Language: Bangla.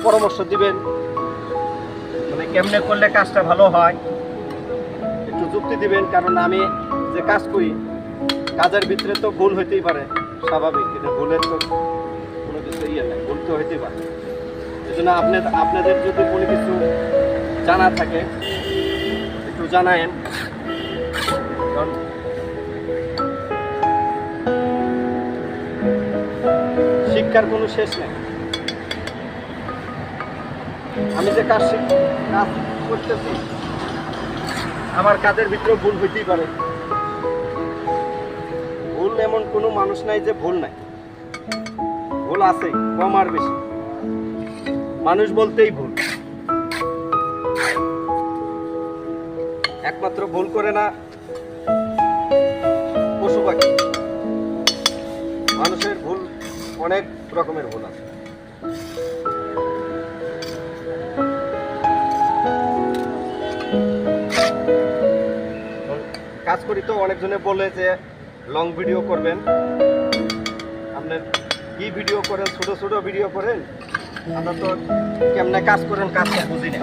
পরামর্শ দিবেন, মানে কেমনে করলে কাজটা ভালো হয় একটু যুক্তি দিবেন। কারণ আমি যে কাজ করি কাজের ভিতরে তো ভুল হইতেই পারে, স্বাভাবিক, কিন্তু ভুলের তো কোনো কিছু ইয়ে নাই, ভুল তো হইতেই পারে। এই জন্য আপনাদের যদি কোনো কিছু জানা থাকে একটু জানায়েন। কারণ শিক্ষার কোনো শেষ নেই। আমি যে কাজ করতেছি আমার কাজের ভিতরে ভুল হইতেই পারে। ভুল এমন কোনো মানুষ নাই যে ভুল নাই, ভুল আছে, কম আর বেশি। মানুষ বলতেই ভুল, একমাত্র ভুল করে না পশু পাখি। মানুষের ভুল অনেক রকমের ভুল আছে। কাজ করি তো অনেকজনে বলে যে লং ভিডিও করবেন, আপনার কি ভিডিও করেন, ছোট ছোট ভিডিও করেন, আমরা তো কেমনে কাজ করেন কাজটা বুঝি না।